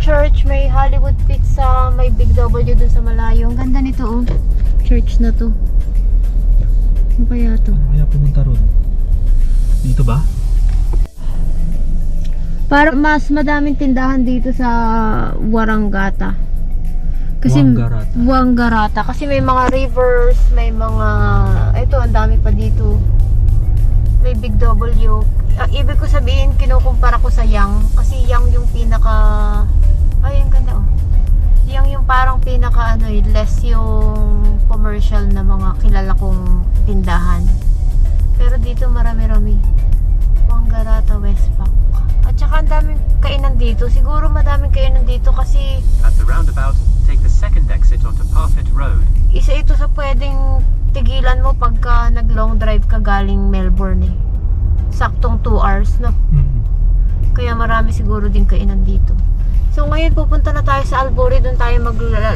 church, may Hollywood Pizza, may Big W dun sa malayo. Ang ganda nito oh. Church na to. Ano kaya to? Ano kaya pumunta ron? Dito ba? Para mas madaming tindahan dito sa Warangata. Kasi Wanggarata. Kasi may mga rivers, may mga ito, ang dami pa dito. May Big W. Ibig ko sabihin, kinukumpara ko sa Yang. Kasi Yang yung pinaka... Ay, ang ganda oh. Yang yung parang pinaka less yung commercial na mga kilala kong tindahan. Pero dito marami-rami. Wanggarata, Westpac. At saka ang daming kainan dito. Siguro madaming kainan dito kasi... At the roundabout, take the second exit onto Parfit Road. Isa ito sa pwedeng tigilan mo pagka nag-long drive ka galing Melbourne eh. Saktong 2 hours, no? Kaya marami siguro din kainan dito. So ngayon pupunta na tayo sa Albury. Doon tayo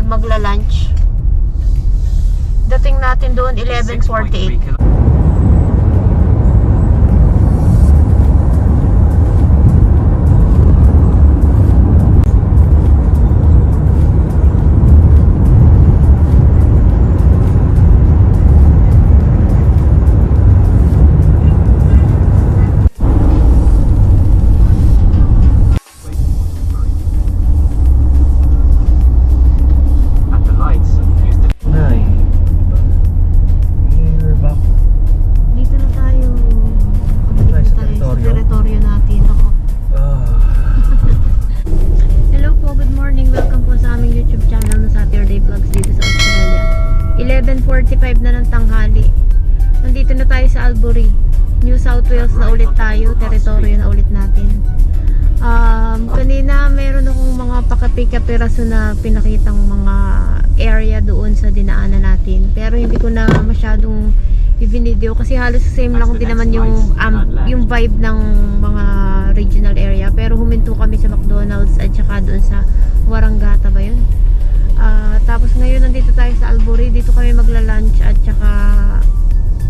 magla-lunch. Dating natin doon 11:48. Albury, New South Wales na ulit tayo, teritoryo na ulit natin. Kanina meron akong mga pakapika-piraso na pinakitang mga area doon sa dinaanan natin, pero hindi ko na masyadong i-video kasi halos same lang din naman yung vibe ng mga regional area. Pero huminto kami sa McDonald's at saka doon sa Warangata ba yun. Tapos ngayon nandito tayo sa Albury, dito kami magla-lunch at saka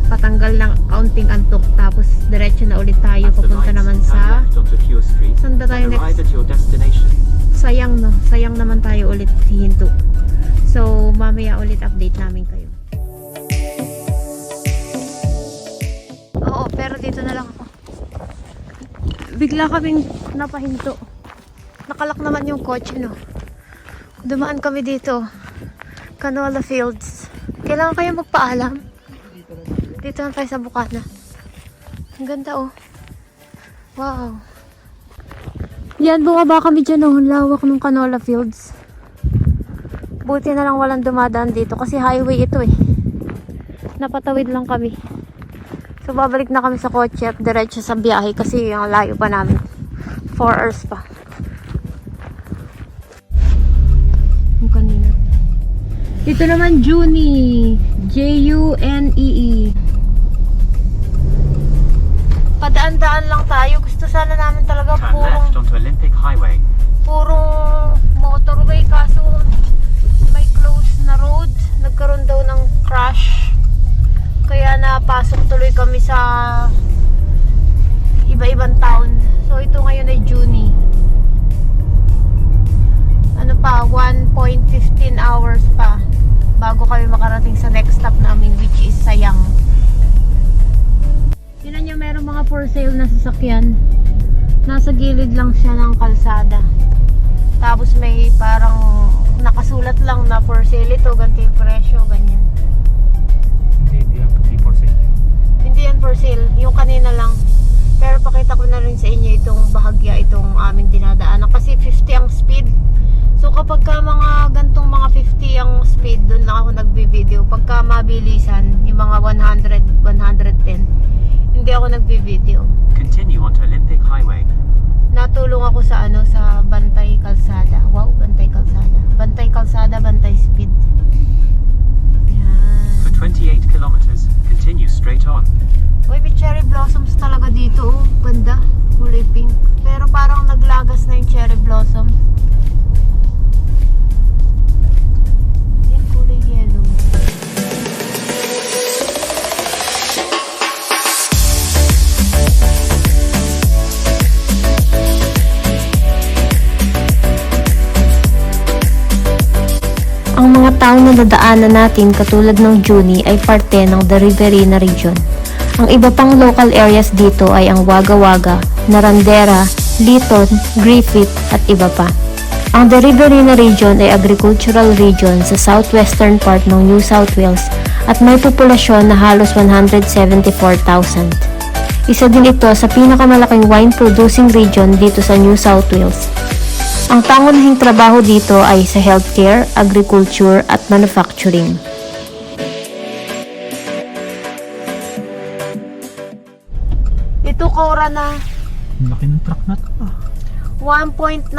patanggal ng kaunting antok, tapos diretso na ulit tayo papunta naman sa saan ba tayo next? Sayang no, sayang naman tayo ulit hihinto. So mamaya ulit update namin kayo. Oo, pero dito na lang ako. Bigla kaming napahinto. Nakalak naman yung kotse no. Dumaan kami dito, Canola Fields. Kailangan kayo magpaalam. Dito na tayo sa Bukana. Ang ganda oh. Wow. Yan, bumaba kami dyan oh. Lawak ng Canola Fields. Buti na lang walang dumadaan dito kasi highway ito eh. Napatawid lang kami. So babalik na kami sa kotse at diretso sa biyahe kasi ang layo pa namin. 4 hours pa. Yung kanina. Dito naman Junee. Junee. Padaan-daan lang tayo. Gusto sana namin talaga purong motorway, kaso may close na road. Nagkaroon daw ng crash. Kaya napasok tuloy kami sa iba-ibang town. So ito ngayon ay Junee. Ano pa, 1.15 hours pa bago kami makarating sa next stop namin, which is Sayang. Tingnan nyo, merong mga for sale na sasakyan. Nasa gilid lang siya ng kalsada. Tapos may parang nakasulat lang na for sale ito, ganito yung presyo, ganyan. Hindi for sale. Hindi yan for sale, yung kanina lang. Pero pakita ko na rin sa inyo itong bahagya, itong aming dinadaanan. Kasi 50 ang speed. So kapag ka mga gantong mga 50 ang speed, doon lang ako nagbi-video. Pagka mabilisan, yung mga 100, 110, hindi ako nagbi-video. Continue onto Olympic Highway. Natulong ako sa sa Bantay Kalsada. Wow, Bantay Kalsada. Bantay Kalsada, Bantay Speed. Yan. For 28 kilometers, continue straight on. Uy, may cherry blossoms talaga dito. Oh. Ganda. Kulay pink. Pero parang naglagas na yung cherry blossom. Yan, kulay yellow. town na dadaanan natin katulad ng Juni ay parte ng the Riverina region. Ang iba pang local areas dito ay ang Wagga Wagga, Narandera, Lytton, Griffith at iba pa. Ang the Riverina region ay agricultural region sa southwestern part ng New South Wales at may populasyon na halos 174,000. Isa din ito sa pinakamalaking wine producing region dito sa New South Wales. Ang pangunahing trabaho dito ay sa healthcare, agriculture at manufacturing. Ito Cora na. Ang laki ng truck na to. 1.19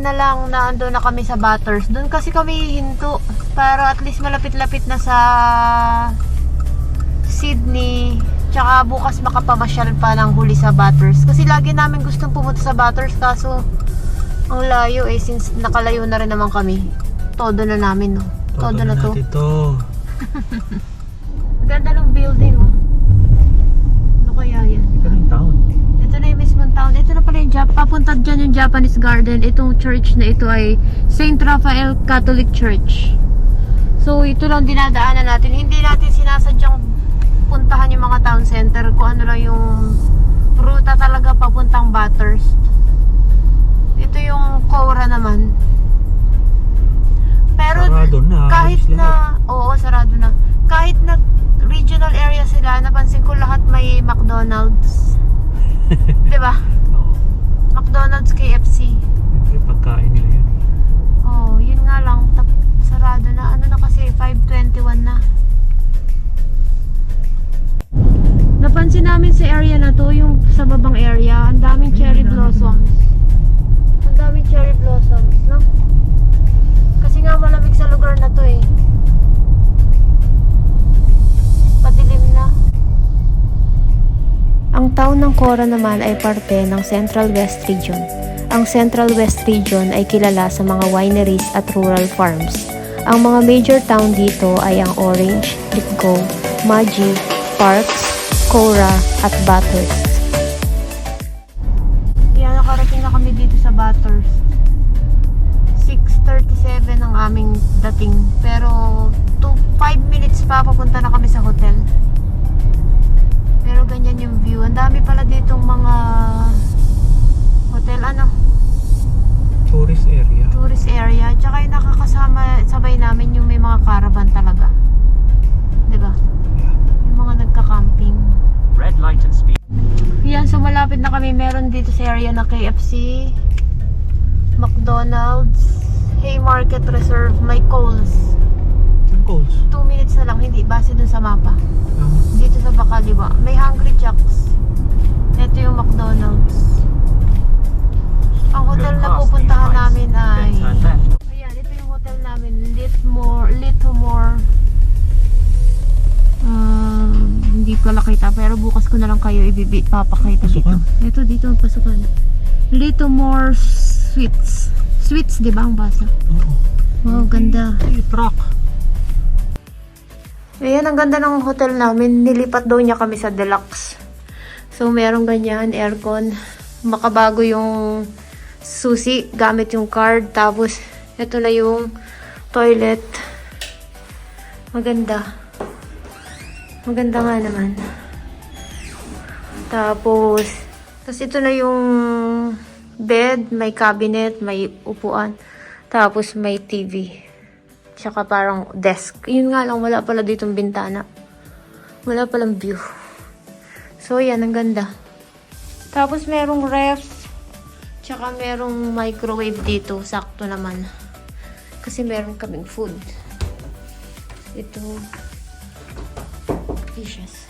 na lang na ando na kami sa Bathurst. Doon kasi kami hinto para at least malapit-lapit na sa Sydney. Tsaka bukas makapamasyal pa ng huli sa Bathurst. Kasi lagi namin gustong pumunta sa Bathurst kaso ang layo since nakalayo na rin naman kami. Todo na namin no. Todo na to. Ito. Ganda ng building oh. Ano kaya yan? Ito na yung town. Ito na yung mismong town. Ito na pala yung papunta dyan yung Japanese Garden. Itong church na ito ay St. Raphael Catholic Church. So ito lang dinadaanan natin. Hindi natin sinasadyang puntahan yung mga town center. Kung ano lang yung ruta talaga papuntang Bathurst. Ito yung Cora naman. Pero Sarado na. kahit Ayos na, oo sarado na. Kahit na regional area sila, napansin ko lahat may McDonald's. Diba? Oo. McDonald's, KFC. Siyempre pagkain nila yun. Oh, yun nga lang. Sarado na. Ano na kasi, 5:21 na. Napansin namin sa area na to, yung sa babang area, ang daming cherry blossoms. Ang daming cherry blossoms, no? Kasi nga malamig sa lugar na to eh. Padilim na. Ang town ng Cora naman ay parte ng Central West Region. Ang Central West Region ay kilala sa mga wineries at rural farms. Ang mga major town dito ay ang Orange, Lithgow, Mudgee, Parkes, Cora at Bathurst. Yan, nakarating na kami dito sa Bathurst. 6:37 ang aming dating. Pero 5 minutes pa papunta na kami sa hotel. Pero ganyan yung view. Ang dami pala ditong mga hotel, Tourist area. tourist area. Tsaka yung nakakasama, sabay namin yung may mga caravan talaga. Diba? Yung mga nagka-camping. Red light and speed. Yan, so malapit na kami. Meron dito sa area na KFC, McDonald's, Haymarket Reserve, may Coles. Saan calls? 2 minutes na lang, hindi base dun sa mapa. Dito sa Bakaliwa. May Hungry Jacks. Ito yung McDonald's. Ang hotel na pupuntahan namin ay... Then turn left. Ayan, ito yung hotel namin. Litmore. Hindi ko nakita. Pero bukas ko na lang kayo papakita dito. Pasukan? Ito, dito ang pasukan. Litmore Suites. Suites, di ba ang basa? Oo. Wow, ganda. Ay, truck. Ayan, ang ganda ng hotel namin. Nilipat daw niya kami sa deluxe. So, merong ganyan, aircon. Makabago yung susi gamit yung card. Tapos, ito na yung toilet. Maganda. Maganda nga naman. Tapos ito na yung bed. May cabinet, may upuan. Tapos, may TV. Tsaka parang desk. Yun nga lang, wala pala ditong bintana. Wala palang view. So, yan, ang ganda. Tapos, merong ref. Tsaka, merong microwave dito. Sakto naman. Kasi meron kaming food. Ito. Dishes.